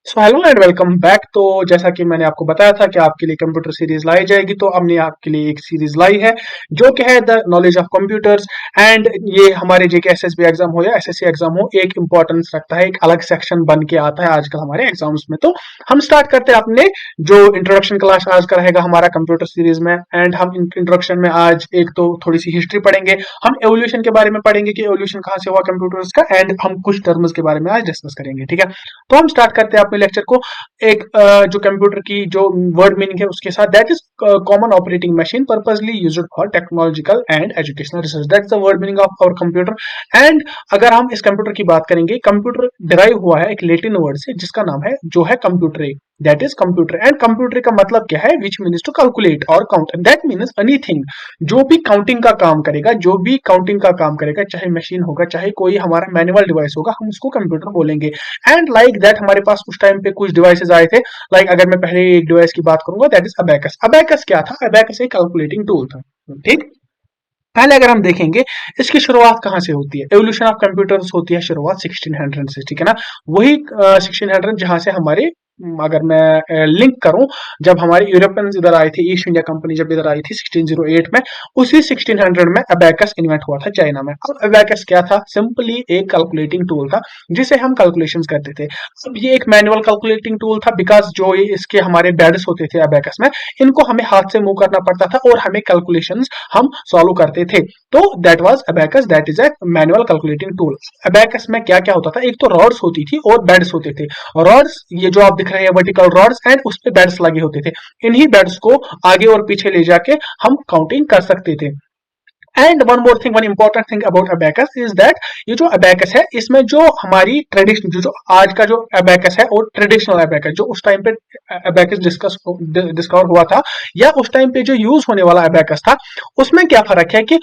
So hello and welcome back. तो जैसा कि मैंने आपको बताया था कि आपके लिए कंप्यूटर सीरीज लाई जाएगी, तो हमने आपके लिए एक सीरीज लाई है जो कि है the knowledge of computers. And ये हमारे जे के एसएसबी एग्जाम हो या एसएससी एग्जाम हो, एक इंपॉर्टेंस रखता है, एक अलग सेक्शन बन के आता है आजकल हमारे एग्जाम्स में। तो हम स्टार्ट करते हैं अपने जो इंट्रोडक्शन क्लास आज का रहेगा हमारा कंप्यूटर सीरीज में। एंड हम इंट्रोडक्शन में आज एक तो थोड़ी सी हिस्ट्री पढ़ेंगे, हम एवोल्यूशन के बारे में पढ़ेंगे कि एवोल्यूशन कहाँ से हुआ कंप्यूटर्स का, एंड हम कुछ टर्म्स के बारे में आज डिस्कस करेंगे। ठीक है, तो हम स्टार्ट करते हैं अपने लेक्चर को एक जो कंप्यूटर की जो वर्ड मीनिंग है उसके साथ। That is common operating machine purposely used for technological and educational research. That's the word meaning of our computer. And अगर हम इस कंप्यूटर की बात करेंगे, कंप्यूटर डिराइव हुआ है एक लेटिन वर्ड से जिसका नाम है जो है computer. That is computer. And computer का मतलब क्या है? विच मीन्स टू कैलकुलेट और काउंट। दैट मीन्स एनीथिंग, जो भी काउंटिंग का काम करेगा, जो भी काउंटिंग का काम करेगा, चाहे मशीन होगा चाहे कोई हमारा मैनुअल डिवाइस होगा, हम उसको कंप्यूटर बोलेंगे। एंड लाइक दैट हमारे पास उस टाइम पे कुछ डिवाइसेस आए थे। लाइक अगर मैं पहले एक डिवाइस की बात करूंगा, दैट इज अबैकस। अबैकस क्या था? अबैकस एक कैलकुलेटिंग टूल था। ठीक, पहले अगर हम देखेंगे इसकी शुरुआत कहां से होती है, एवोल्यूशन ऑफ कंप्यूटर्स होती है शुरुआत 1600 से। ठीक है ना, वही 1600 जहां से हमारे अगर मैं लिंक करूं, जब हमारे यूरोपियंस इधर आए थे, ईस्ट इंडिया कंपनी जब इधर आई थी 1608 में, उसी 1600 में अबैकस इन्वेंट हुआ था चाइना में। अब अबैकस क्या था? सिंपली एक कैलकुलेटिंग टूल था जिसे हम कैलकुलेशंस करते थे। अब ये एक मैनुअल कैलकुलेटिंग टूल था, बिकॉज जो ये इसके हमारे बेड्स होते थे अबैकस में, इनको हमें हाथ से मूव करना पड़ता था और हमें कैलकुलेशंस हम सॉल्व करते थे। तो that was abacus, that is a manual calculating tool. Abacus में क्या क्या होता था? एक तो रॉड्स होती थी और बेड्स होते थे। रॉड्स ये जो आप दिख रहे हैं वर्टिकल रॉड्स, एंड उस पे बेड्स लगे होते थे। इन्हीं बेड्स को आगे और पीछे ले जाके हम काउंटिंग कर सकते थे। And one more thing, one important thing about abacus is that ये जो अबैकस है, इसमें जो हमारी ट्रेडिशनल जो आज का जो अबैकस है और ट्रेडिशनल अबैकस, जो उस टाइम पे अबैकस डिस्कवर हुआ था या उस टाइम पे जो यूज होने वाला अबैकस था, उसमें क्या फर्क है कि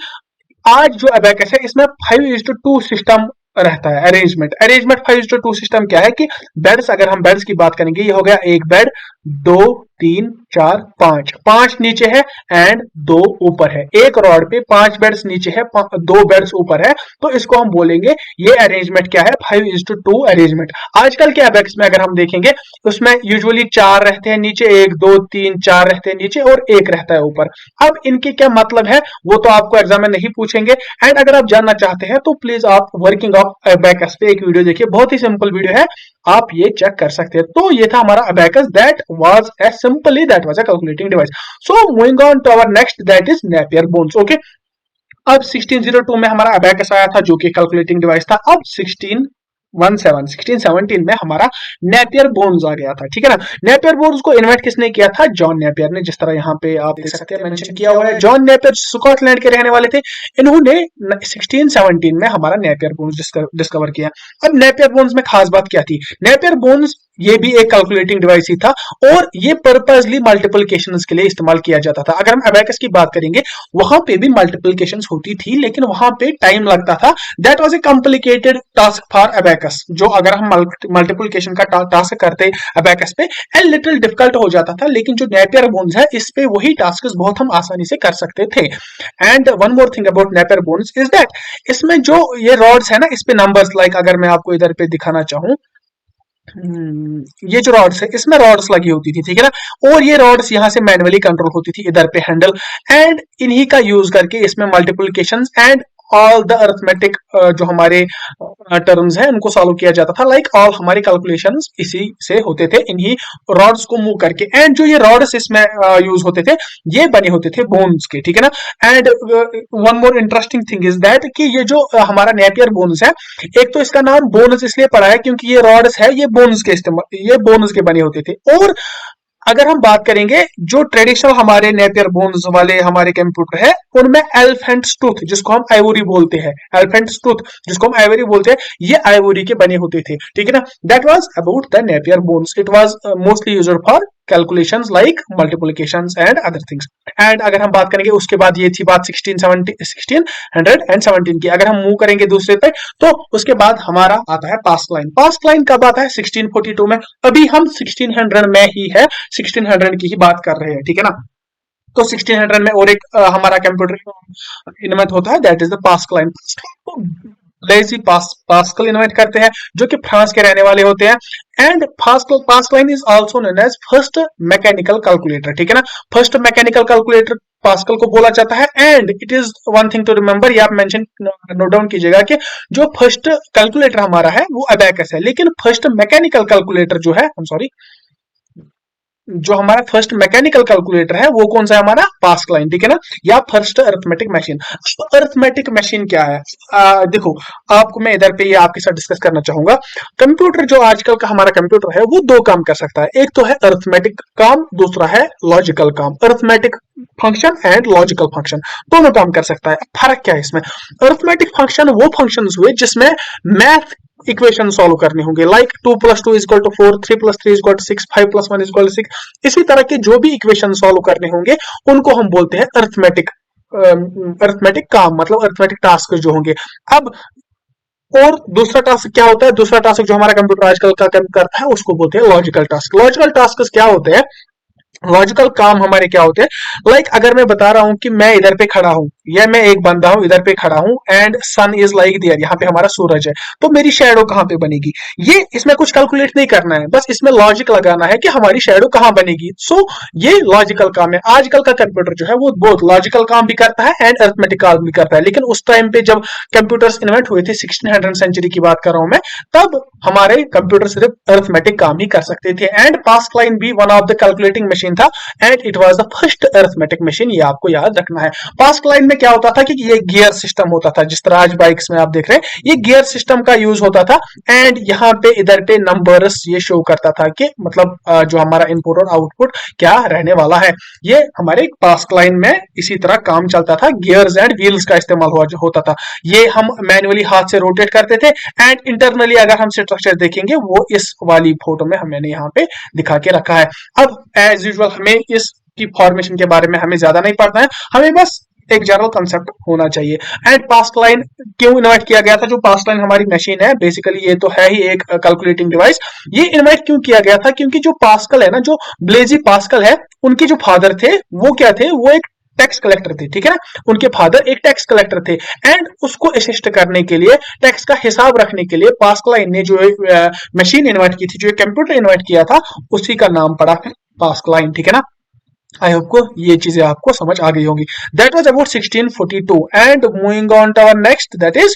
आज जो अबैकस है इसमें 5:2 सिस्टम रहता है। अरेंजमेंट अरेंजमेंट 5:2 सिस्टम क्या है कि बेड्स, अगर हम बेड्स की बात करेंगे, ये हो गया एक बेड, दो, तीन, चार, पांच, पांच नीचे है एंड दो ऊपर है। एक रॉड पे पांच बेड्स नीचे है, दो बेड्स ऊपर है, तो इसको हम बोलेंगे ये अरेंजमेंट क्या है? 5:2 अरेंजमेंट। आजकल के अबैकस में अगर हम देखेंगे, उसमें यूजुअली चार रहते हैं नीचे, एक, दो, तीन, चार रहते हैं नीचे और एक रहता है ऊपर। अब इनके क्या मतलब है वो तो आपको एग्जाम में नहीं पूछेंगे। एंड अगर आप जानना चाहते हैं तो प्लीज आप वर्किंग ऑफ अबैकस पे एक वीडियो देखिए, बहुत ही सिंपल वीडियो है, आप ये चेक कर सकते हैं। तो ये था हमारा abacus, that was a simply that was a calculating device. So moving on to our next, that is Napier bones. Okay, अब 1602 में हमारा अबैकस आया था जो कि कैलकुलेटिंग डिवाइस था। अब 1617 में हमारा नेपियर बोन्स आ गया था। ठीक है ना, नेपियर बोन्स को इन्वेंट किसने किया था? जॉन नेपियर ने। जिस तरह यहाँ पे आप देख सकते हैं मेंशन किया हुआ है, जॉन नेपियर स्कॉटलैंड के रहने वाले थे। इन्होंने 1617 में हमारा नेपियर बोन्स डिस्कवर किया। अब नेपियर बोन्स में खास बात क्या थी? नेपियर बोन्स ये भी एक कैलकुलेटिंग डिवाइस ही था और ये पर्पसली मल्टीप्लिकेशंस के लिए इस्तेमाल किया जाता था। अगर हम अबैकस की बात करेंगे, वहां पे भी मल्टीप्लिकेशंस होती थी लेकिन वहां पे टाइम लगता था। That was A complicated task for abacus. जो अगर हम मल्टीप्लिकेशन का टास्क करते अबैकस पे, ए लिटिल डिफिकल्ट हो जाता था, लेकिन जो नेपियर बोन्स है इस पे वही टास्क बहुत हम आसानी से कर सकते थे। And one more thing about Napier bones is that इसमें जो ये रॉड्स है ना, इस पे नंबर्स, लाइक अगर मैं आपको इधर पे दिखाना चाहूं, ये जो रॉड्स है इसमें रॉड्स लगी होती थी। ठीक है ना, और ये रॉड्स यहां से मैनुअली कंट्रोल होती थी, इधर पे हैंडल। एंड इन्हीं का यूज करके इसमें multiplications and all the arithmetic जो हमारे टर्म्स हैं उनको सॉल्व किया जाता था। लाइक ऑल हमारे कैलकुलेशंस इसी से होते थे, इन्हीं रॉड्स को मूव करके। एंड जो ये रॉड्स इसमें यूज होते थे, ये बने होते थे बोन्स के। ठीक है ना, and one more interesting thing is that कि ये जो हमारा नेपियर बोन्स है, एक तो इसका नाम बोन्स इसलिए पड़ा है क्योंकि ये रॉड्स है, ये बोन्स के इस्तेमाल, ये बोन्स के बने होते थे। और अगर हम बात करेंगे जो ट्रेडिशनल हमारे नेपियर बोन्स वाले हमारे कंप्यूटर है, उनमें एलिफेंट टूथ, जिसको हम आइवोरी बोलते हैं, एलिफेंट टूथ जिसको हम आइवरी बोलते हैं, ये आइवोरी के बने होते थे। ठीक है ना, that was about the Napier bones. It was mostly used for calculations like multiplications and other things. And अगर हम बात करेंगे उसके बाद, ये थी बात 1617 की। अगर हम मूव करेंगे दूसरे पे, तो उसके बाद हमारा आता है पास्ट लाइन। पास्ट लाइन कब आता है? 1642 में। अभी हम 1600 में ही है, 1600 की ही बात कर रहे हैं। ठीक है ना, तो 1600 में और एक हमारा कंप्यूटर इन्वेंट होता है, that is the Pascal line. Blaise Pascal invent करते हैं, जो कि फ्रांस के रहने वाले होते हैं। And Pascal is also known as first mechanical calculator, ठीक है ना। फर्स्ट मैकेनिकल कैलकुलेटर पास्कल को बोला जाता है। And it is one thing to remember, ये आप मेंशन नोट डाउन कीजिएगा कि जो फर्स्ट कैलकुलेटर हमारा है वो अबैकस है, लेकिन फर्स्ट मैकेनिकल कैलकुलेटर जो है, सॉरी, जो हमारा फर्स्ट मैकेनिकल कैलकुलेटर है वो कौन सा है, हमारा पास्कल, ठीक है ना, या first arithmetic machine. Arithmetic machine क्या है, देखो आपको मैं इधर पे ये आपके साथ डिस्कस करना चाहूंगा। कंप्यूटर जो आजकल का हमारा कंप्यूटर है वो दो काम कर सकता है, एक तो है अरिथमेटिक काम, दूसरा है लॉजिकल काम। Arithmetic function and logical function दोनों काम कर सकता है। फर्क क्या है इसमें, अरिथमेटिक फंक्शन वो फंक्शंस हुए जिसमें मैथ इक्वेशन सॉल्व करने होंगे, like 2+2 equal to 4, 3+3 equal to 6, 5+1 equal to 6। इसी तरह के जो भी इक्वेशन सॉल्व करने होंगे उनको हम बोलते हैं अरिथमेटिक, अरिथमेटिक काम, मतलब अरिथमेटिक टास्क जो होंगे। अब और दूसरा टास्क क्या होता है, दूसरा टास्क जो हमारा कंप्यूटर आजकल का करता है उसको बोलते हैं लॉजिकल टास्क। लॉजिकल टास्क क्या होते हैं, लॉजिकल काम हमारे क्या होते हैं, लाइक अगर मैं बता रहा हूं कि मैं इधर पे खड़ा हूं, या मैं एक बंदा हूं इधर पे खड़ा हूं, and sun is like there, यहाँ पे हमारा सूरज है, तो मेरी शैडो कहां पे बनेगी, ये इसमें कुछ कैलकुलेट नहीं करना है, बस इसमें लॉजिक लगाना है कि हमारी शैडो कहां बनेगी। सो ये लॉजिकल काम है। आजकल का कंप्यूटर जो है वो बहुत लॉजिकल काम भी करता है एंड अरिथमेटिक काम भी करता है, लेकिन उस टाइम पे जब कंप्यूटर्स इन्वेंट हुए थे, 1600 सेंचुरी की बात कर रहा हूं मैं, तब हमारे कंप्यूटर सिर्फ अरिथमेटिक काम ही कर सकते थे। एंड पास्कल भी one of the calculating machine था and it was the first arithmetic machine, ये आपको याद रखना है। पास्कल में क्या होता था कि ये गियर सिस्टम होता था, जिस तरह आज बाइक्स में आप देख रहे हैं ये गियर सिस्टम का यूज होता था। एंड यहाँ पे इधर पे नंबर्स ये शो करता था कि मतलब जो हमारा इनपुट और आउटपुट क्या रहने वाला है। ये हमारे पास्कल में इसी तरह काम चलता था, गियर्स एंड व्हील्स का इस्तेमाल होता था। ये हम मैन्युअली हाथ से रोटेट करते थे। एंड इंटरनली अगर हम स्ट्रक्चर देखेंगे वो इस वाली फोटो में मैंने यहाँ पे दिखा के रखा है। अब एज यूजुअल हमें इसकी फॉर्मेशन के बारे में हमें ज्यादा नहीं पढ़ना है, हमें बस एक जनरल कंसेप्ट होना चाहिए। एंड पास्कल क्यों इन्वाइट किया गया था, जो पास्कल हमारी मशीन है बेसिकली ये तो है ही एक कैलकुलेटिंग डिवाइस, ये इन्वाइट क्यों किया गया था, क्योंकि जो पास्कल है ना, जो ब्लेजी पास्कल है, उनके जो फादर थे वो क्या थे, वो एक टैक्स कलेक्टर थे, ठीक है ना। उनके फादर एक टैक्स कलेक्टर थे एंड उसको असिस्ट करने के लिए, टैक्स का हिसाब रखने के लिए पास्कल ने जो मशीन इन्वाइट की थी, जो कंप्यूटर इन्वाइट किया था, उसी का नाम पड़ा है पास्कल, ठीक है ना। आई होप को ये चीजें आपको समझ आ गई होंगी। That was about 1642 and moving on to our next, that is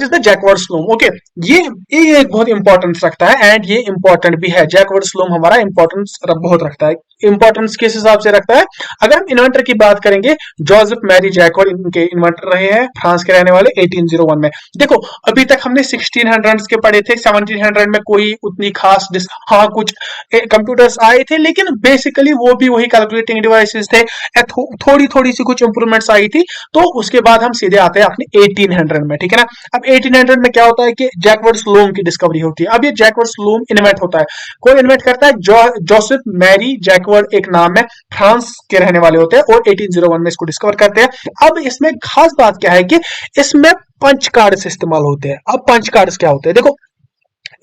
the Jacquard's loom. Okay, ये एक बहुत इंपॉर्टेंस रखता है एंड ये इंपॉर्टेंट भी है। जैकवर्ड स्लूम हमारा इंपॉर्टेंस बहुत रखता है। इंपॉर्टेंस किस हिसाब से रखता है, अगर हम इन्वेंटर की बात करेंगे, जोसेफ मैरी जैकवर्ड इनके इन्वेंटर रहे हैं, फ्रांस के रहने वाले, 1801 में। देखो अभी तक हमने 1600 के पढ़े थे, 1700 में कोई उतनी खास हाँ कुछ कंप्यूटर्स आए थे, लेकिन बेसिकली वो भी वही कैलकुलेटिंग डिवाइसेस थे। थोड़ी थोड़ी सी कुछ इंप्रूवमेंट्स आई थी, तो उसके बाद हम सीधे आते हैं अपने 1800 में, ठीक है ना। अब 1800 में क्या होता है कि जैकवर्ड स्लूम की डिस्कवरी होती है। अब ये जैकवर्ड स्लूम इन्वेंट होता है, कौन इन्वेंट करता है, जोसेफ मैरी जैकवर्ड एक नाम है, फ्रांस के रहने वाले होते हैं और 1801 में इसको डिस्कवर करते हैं। अब इसमें खास बात क्या है कि इसमें पंच कार्ड्स इस्तेमाल होते हैं। अब पंच कार्ड्स क्या होते हैं, देखो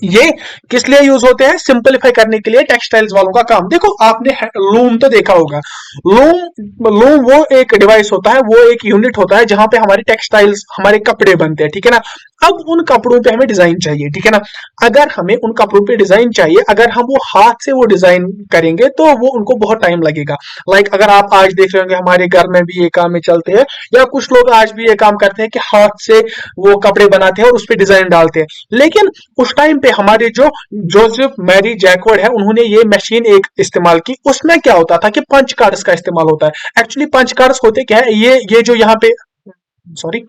ये किस लिए यूज होते हैं, सिंपलीफाई करने के लिए टेक्सटाइल्स वालों का काम। देखो आपने लूम तो देखा होगा, लूम वो एक डिवाइस होता है, वो एक यूनिट होता है जहां पे हमारी टेक्सटाइल्स, हमारे कपड़े बनते हैं, ठीक है ना। अब उन कपड़ों पे हमें डिजाइन चाहिए, ठीक है ना। अगर हमें उन कपड़ों पे डिजाइन चाहिए, अगर हम वो हाथ से वो डिजाइन करेंगे तो वो उनको बहुत टाइम लगेगा। लाइक अगर आप आज देख रहे होंगे हमारे घर में भी ये काम में चलते हैं, या कुछ लोग आज भी ये काम करते हैं कि हाथ से वो कपड़े बनाते हैं और उस पर डिजाइन डालते हैं। लेकिन उस टाइम पे हमारे जो जोसेफ मैरी जैकवर्ड है, उन्होंने ये मशीन एक इस्तेमाल की। उसमें क्या होता था कि पंच कार्ड्स का इस्तेमाल होता है। एक्चुअली पंच कार्ड्स होते क्या है, ये जो यहाँ पे, सॉरी,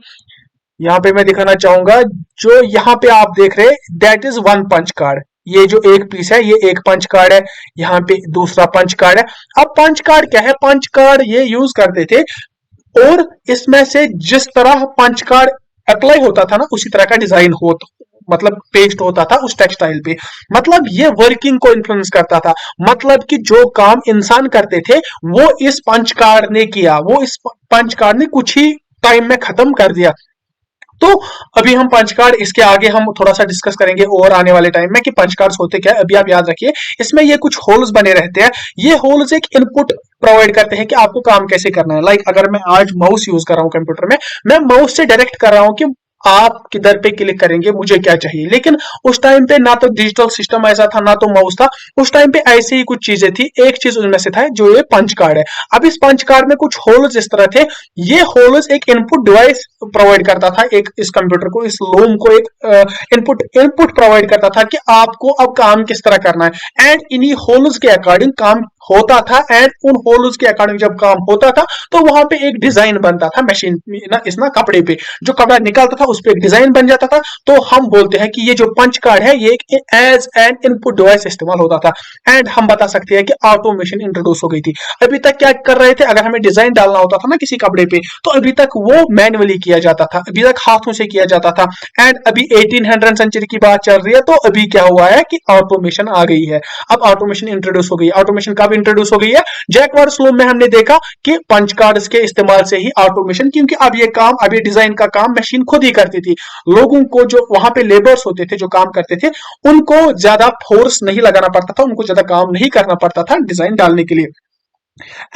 यहाँ पे मैं दिखाना चाहूंगा, जो यहाँ पे आप देख रहे हैं that is one punch card. ये जो एक पीस है ये एक पंच कार्ड है, यहाँ पे दूसरा पंच कार्ड है। अब पंच कार्ड क्या है, पंच कार्ड ये यूज करते थे और इसमें से जिस तरह पंच कार्ड अप्लाई होता था ना, उसी तरह का डिजाइन होता, मतलब पेस्ट होता था उस टेक्सटाइल पे। मतलब ये वर्किंग को इन्फ्लुएंस करता था, मतलब कि जो काम इंसान करते थे वो इस पंच कार्ड ने किया, वो इस पंच कार्ड ने कुछ ही टाइम में खत्म कर दिया। तो अभी हम पंच कार्ड, इसके आगे हम थोड़ा सा डिस्कस करेंगे और आने वाले टाइम में कि पंच कार्ड्स होते क्या है। अभी आप याद रखिए, इसमें ये कुछ होल्स बने रहते हैं, ये होल्स एक इनपुट प्रोवाइड करते हैं कि आपको काम कैसे करना है। लाइक अगर मैं आज माउस यूज कर रहा हूं कंप्यूटर में, मैं माउस से डायरेक्ट कर रहा हूं कि आप किधर पे क्लिक करेंगे मुझे क्या चाहिए। लेकिन उस टाइम पे ना तो डिजिटल सिस्टम ऐसा था ना तो माउस था, उस टाइम पे ऐसे ही कुछ चीजें थी। एक चीज उनमें से था जो ये पंच कार्ड है। अब इस पंच कार्ड में कुछ होल्स इस तरह थे, ये होल्स एक इनपुट डिवाइस प्रोवाइड करता था, एक इस कंप्यूटर को, इस लोम को एक इनपुट इनपुट प्रोवाइड करता था कि आपको अब काम किस तरह करना है। एंड इन्हीं होल्स के अकॉर्डिंग काम होता था, एंड उन होल्स के अकॉर्डिंग जब काम होता था तो वहां पे एक डिजाइन बनता था मशीन ना, इस ना कपड़े पे जो कपड़ा निकलता था उस पर एक डिजाइन बन जाता था। तो हम बोलते हैं कि ये जो पंच कार्ड है ये एक एज एन इनपुट डिवाइस इस्तेमाल होता था। एंड हम बता सकते हैं कि ऑटोमेशन इंट्रोड्यूस हो गई थी। अभी तक क्या कर रहे थे, अगर हमें डिजाइन डालना होता था ना किसी कपड़े पे, तो अभी तक वो मैन्युअली किया जाता था, अभी तक हाथों से किया जाता था। एंड अभी 1800 सेंचुरी की बात चल रही है, तो अभी क्या हुआ है कि ऑटोमेशन आ गई है। अब ऑटोमेशन इंट्रोड्यूस हो गई है। ऑटोमेशन कब इंट्रोड्यूस हो गई है, जैकवार स्लूम में हमने देखा कि पंच कार्ड्स के इस्तेमाल से ही ऑटोमेशन, क्योंकि अब ये डिजाइन का काम मशीन खुद ही करती थी। लोगों को जो वहां पे लेबर्स होते थे जो काम करते थे, उनको ज्यादा फोर्स नहीं लगाना पड़ता था, उनको ज्यादा काम नहीं करना पड़ता था डिजाइन डालने के लिए।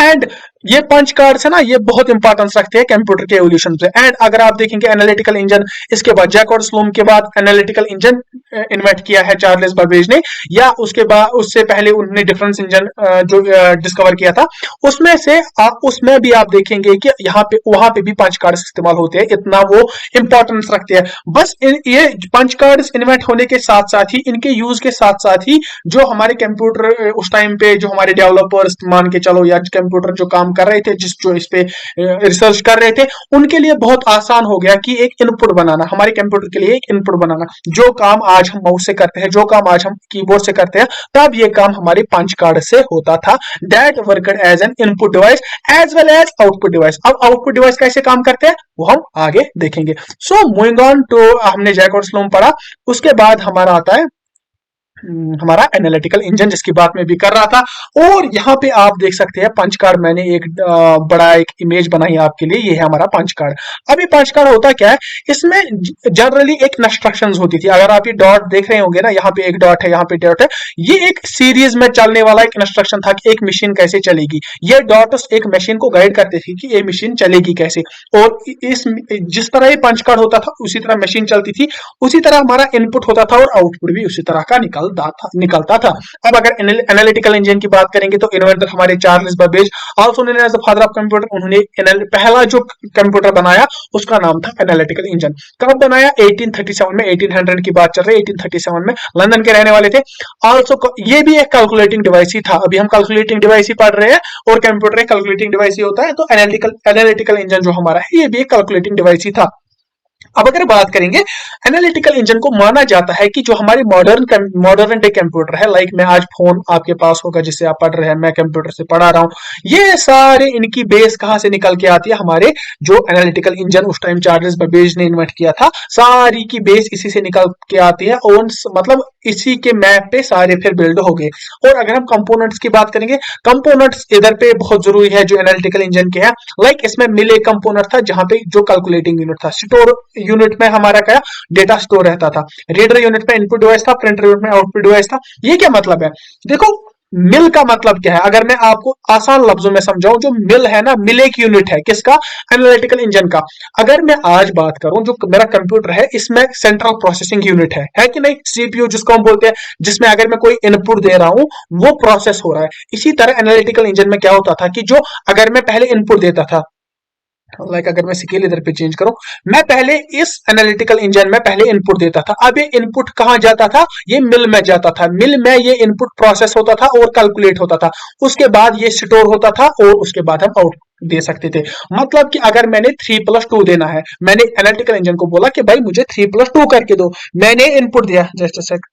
एंड ये पंच कार्ड्स है ना, ये बहुत इंपॉर्टेंस रखते हैं कंप्यूटर के एवोल्यूशन से। एंड अगर आप देखेंगे एनालिटिकल इंजन, इसके बाद जैक और स्लूम के बाद एनालिटिकल इंजन इन्वेंट किया है चार्ल्स बेबेज ने, या उसके बाद उससे पहले उन्होंने डिफरेंस इंजन जो डिस्कवर किया था, उसमें से उसमें भी आप देखेंगे कि यहाँ पे वहां पे भी पंच कार्ड्स इस्तेमाल होते हैं, इतना वो इंपॉर्टेंस रखते हैं। बस ये पंच कार्ड्स इन्वेंट होने के साथ साथ ही, इनके यूज के साथ साथ ही, जो हमारे कंप्यूटर उस टाइम पे जो हमारे डेवलपर्स मान के चलो या कंप्यूटर जो काम कर रहे थे, जो इस पे रिसर्च कर रहे थे, उनके लिए बहुत आसान हो गया कि एक इनपुट बनाना, हमारे कंप्यूटर के लिए एक इनपुट बनाना। जो काम आज हम माउस से करते हैं, जो काम आज हम कीबोर्ड से करते हैं, तब ये काम हमारे पंच कार्ड से होता था। That worked as an input device as well as output device. अब आउटपुट डिवाइस कैसे काम करते हैं वो हम आगे देखेंगे। सो मूविंग ऑन टू, हमने जैक और स्लूम पढ़ा, उसके बाद हमारा आता है हमारा एनालिटिकल इंजन, जिसकी बात मैं भी कर रहा था। और यहाँ पे आप देख सकते हैं पंच कार्ड, मैंने एक बड़ा एक इमेज बनाई आपके लिए, ये है हमारा पंच कार्ड। अब ये पंच कार्ड होता क्या है, इसमें जनरली एक इंस्ट्रक्शंस होती थी। अगर आप ये डॉट देख रहे होंगे ना, यहाँ पे एक डॉट है, यहाँ पे डॉट है, ये एक सीरीज में चलने वाला एक इंस्ट्रक्शन था कि एक मशीन कैसे चलेगी। ये डॉट एक मशीन को गाइड करते थे कि ये मशीन चलेगी कैसे। और इस जिस तरह ये पंच कार्ड होता था उसी तरह मशीन चलती थी, उसी तरह हमारा इनपुट होता था और आउटपुट भी उसी तरह का निकलता था। अब अगर एनालिटिकल इंजन की बात करेंगे तो इन्वेंटर हमारे Charles Babbage, also known as the father of computer, उन्होंने पहला जो कंप्यूटर बनाया उसका नाम था एनालिटिकल इंजन। कब बनाया, 1837 में, 1800 की बात चल रही है, 1837 में लंदन के रहने वाले थे। आल्सो ये भी एक कैलकुलेटिंग डिवाइस ही था। अभी हम कैलकुलेटिंग डिवाइस ही पढ़ रहे हैं और कंप्यूटर एक कैलकुलेटिंग डिवाइस ही होता है, तो एनालिटिकल इंजन जो हमारा है ये भी एक कैलकुलेटिंग डिवाइस ही था। अब अगर बात करेंगे, एनालिटिकल इंजन को माना जाता है कि जो हमारे मॉडर्न डे कंप्यूटर है, लाइक मैं आज फोन आपके पास होगा जिससे आप पढ़ रहे हैं, मैं कंप्यूटर से पढ़ा रहा हूं, ये सारे इनकी बेस कहां से निकल के आती है, हमारे जो एनालिटिकल इंजन उस टाइम चार्ल्स बेबेज ने इन्वेंट किया था, सारी की बेस इसी से निकल के आती है और मतलब इसी के मैप पे सारे फिर बिल्ड हो गए। और अगर हम कंपोनेंट्स की बात करेंगे, कंपोनेंट्स इधर पे बहुत जरूरी है जो एनालिटिकल इंजन के हैं। लाइक इसमें मिल एक कंपोनेंट था जहां पे जो कैलकुलेटिंग यूनिट था, स्टोर यूनिट में हमारा क्या डेटा स्टोर रहता था, रीडर यूनिट में इनपुट डिवाइस था, प्रिंटर यूनिट में आउटपुट डिवाइस था। ये क्या मतलब है, देखो मिल का मतलब क्या है, अगर मैं आपको आसान लफ्जों में समझाऊं, जो मिल है ना, मिल एक यूनिट है किसका, एनालिटिकल इंजन का। अगर मैं आज बात करूं, जो मेरा कंप्यूटर है इसमें सेंट्रल प्रोसेसिंग यूनिट है कि नहीं, सीपीयू जिसको हम बोलते हैं, जिसमें अगर मैं कोई इनपुट दे रहा हूं वो प्रोसेस हो रहा है। इसी तरह एनालिटिकल इंजन में क्या होता था कि जो अगर मैं पहले इनपुट देता था, अगर मैं स्केल इधर पे चेंज करूं, मैं पहले इस एनालिटिकल इंजन में पहले इनपुट देता था। अब ये इनपुट कहां जाता था, ये मिल में जाता था। मिल में ये इनपुट प्रोसेस होता था और कैलकुलेट होता था, उसके बाद ये स्टोर होता था और उसके बाद हम आउट दे सकते थे। मतलब कि अगर मैंने 3+2 देना है, मैंने एनालिटिकल इंजन को बोला कि भाई मुझे 3+2 करके दो, मैंने इनपुट दिया, जस्ट अ सेकंड,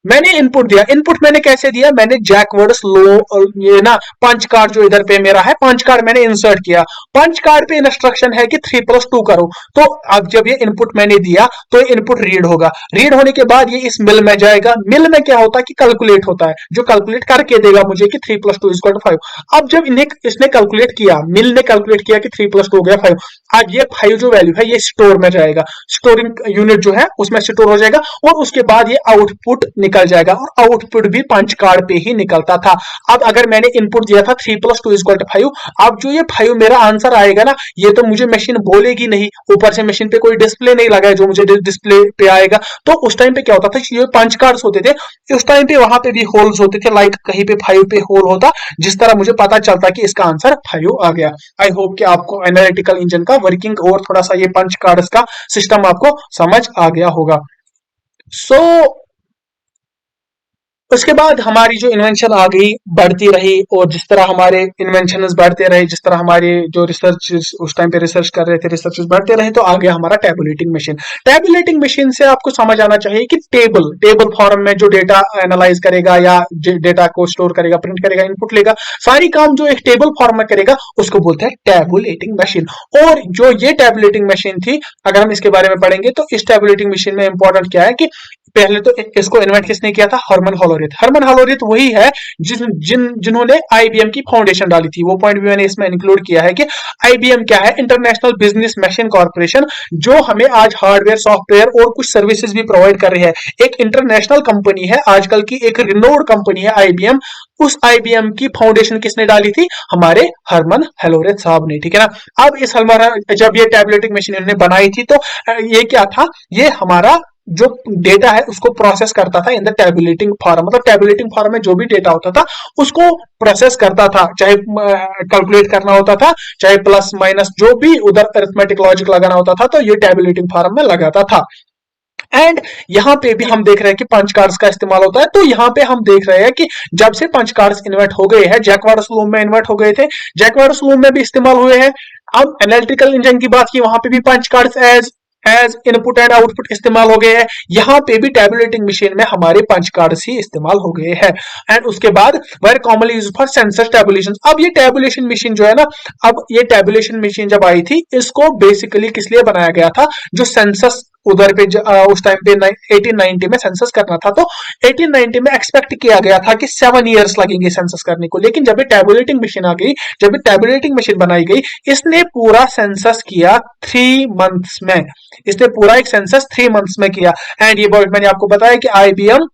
मैंने इनपुट दिया। इनपुट मैंने कैसे दिया, मैंने जैकवर्ड्स लो ये ना पंच कार्ड जो इधर पे मेरा है, पंच कार्ड मैंने इंसर्ट किया। पंच कार्ड पे इंस्ट्रक्शन है कि 3+2 करो, तो अब जब ये इनपुट मैंने दिया तो ये इनपुट रीड होगा। रीड होने के बाद ये इस मिल में जाएगा। मिल में क्या होता है कि कैलकुलेट होता है, जो कैलकुलेट करके देगा मुझे कि 3+2 = 5। अब जब इसने कैलकुलेट किया, मिल ने कैलकुलेट किया कि 3+2 हो गया 5, अब ये 5 जो वैल्यू है ये स्टोर में जाएगा, स्टोरिंग यूनिट जो है उसमें स्टोर हो जाएगा और उसके बाद ये आउटपुट निकल जाएगा और आउटपुट भी पंच कार्ड पे ही निकलता था। अब अगर मैंने इनपुट दिया था 3+2=5, अब जो ये 5 मेरा आंसर आएगा ना, ये तो मुझे मशीन बोलेगी नहीं, ऊपर से मशीन पे कोई डिस्प्ले नहीं लगा है जो मुझे डिस्प्ले पे आएगा। तो उस टाइम पे क्या होता था, ये पंच कार्ड्स होते थे, उस टाइम पे वहां पे भी होल्स होते थे, लाइक कहीं पे 5 पे होल होता, जिस तरह मुझे पता चलता कि इसका आंसर 5 आ गया। आई होप कि आपको एनालिटिकल इंजन का वर्किंग और थोड़ा सा ये पंच कार्ड्स का सिस्टम आपको समझ आ गया होगा। सो उसके बाद हमारी जो इन्वेंशन आ गई बढ़ती रही, और जिस तरह हमारे इन्वेंशन बढ़ते रहे, जिस तरह हमारे जो रिसर्च उस टाइम पे रिसर्च कर रहे थे, रिसर्च बढ़ते रहे, तो आ गया हमारा टैबुलेटिंग मशीन। टैबुलेटिंग मशीन से आपको समझ आना चाहिए कि टेबल फॉर्म में जो डेटा एनालाइज करेगा या डेटा को स्टोर करेगा, प्रिंट करेगा, इनपुट लेगा, सारी काम जो एक टेबल फॉर्म में करेगा उसको बोलते हैं टैबुलेटिंग मशीन। और जो ये टैबुलेटिंग मशीन थी, अगर हम इसके बारे में पढ़ेंगे तो इस टैबुलेटिंग मशीन में इंपॉर्टेंट क्या है कि पहले तो इसको इन्वेंट किसने किया था, हरमन हलोरिथ। हरमन हलोरिथ वही है जिन्होंने आईबीएम की फाउंडेशन डाली थी। वो पॉइंट भी मैंने इसमें इंक्लूड किया है कि आईबीएम क्या है, इंटरनेशनल बिजनेस मशीन कॉर्पोरेशन, जो हमें आज हार्डवेयर, सॉफ्टवेयर और कुछ सर्विसेज भी प्रोवाइड कर रही है। एक इंटरनेशनल कंपनी है, आजकल की एक रिनोड कंपनी है आईबीएम। उस आईबीएम की फाउंडेशन किसने डाली थी, हमारे हरमन हलोरिथ साहब ने, ठीक है ना। अब इस जब ये टैबलेटिंग मशीन इन्होंने बनाई थी, तो ये क्या था, ये हमारा जो डेटा है उसको प्रोसेस करता था इन द टैबुलेटिंग फॉर्म। मतलब टैबुलेटिंग फॉर्म में जो भी डेटा होता था उसको प्रोसेस करता था, चाहे कैलकुलेट करना होता था, चाहे प्लस माइनस जो भी उधर अरिथमेटिक लॉजिक लगाना होता था, तो ये टैबुलेटिंग फॉर्म में लगाता था। एंड यहां पे भी हम देख रहे हैं कि पंच कार्ड्स का इस्तेमाल होता है। तो यहां पे हम देख रहे हैं कि जब से पंच कार्ड्स इन्वर्ट हो गए हैं, जैकवार्ड स्लूम में इन्वर्ट हो गए थे, जैकवार्ड स्लूम में भी इस्तेमाल हुए हैं। अब एनालिटिकल इंजन की बात की, वहां पे भी punch cards as input and output इस्तेमाल हो गए हैं। यहां पे भी टैबुलेटिंग मशीन में हमारे पंच कार्ड्स ही इस्तेमाल हो गए हैं। एंड उसके बाद very commonly used for census tabulation. अब ये टैबुलेशन मशीन जो है ना, अब ये टैबुलेशन मशीन जब आई थी, इसको बेसिकली किस लिए बनाया गया था, जो सेंसस उधर पे उस टाइम पे 1890 में सेंसस करना था, तो 1890 में एक्सपेक्ट किया गया था कि 7 इयर्स लगेंगे सेंसस करने को। लेकिन जब ये टैबुलेटिंग मशीन आ गई, जब ये टैबुलेटिंग मशीन बनाई गई, इसने पूरा सेंसस किया 3 मंथ्स में। इसने पूरा एक सेंसस 3 मंथ्स में किया। एंड ये मैंने आपको बताया कि आईबीएम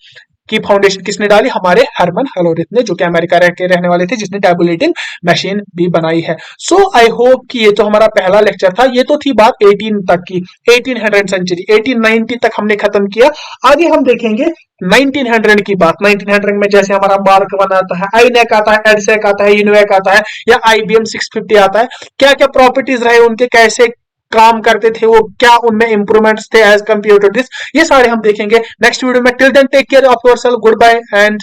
की फाउंडेशन किसने डाली, हमारे हरमन हलोरिथ ने, जो कि अमेरिका के रहने वाले थे, जिसने टैबुलेटिंग मशीन भी बनाई है। सो आई होप कि ये तो हमारा पहला लेक्चर था। ये तो थी बात 18 तक की, 1800 सेंचुरी, 1890 तक हमने खत्म किया। आगे हम देखेंगे 1900 की बात। 1900 में जैसे हमारा मार्क वन आता है, आईनेक आता है, एडसेक आता है, यूनिवेक आता है, या आईबीएम 650 आता है, क्या क्या प्रॉपर्टीज रहे उनके, कैसे काम करते थे वो, क्या उनमें इंप्रूवमेंट्स थे एज कंपेयर टू दिस, ये सारे हम देखेंगे नेक्स्ट वीडियो में। Till then take care of yourself, goodbye and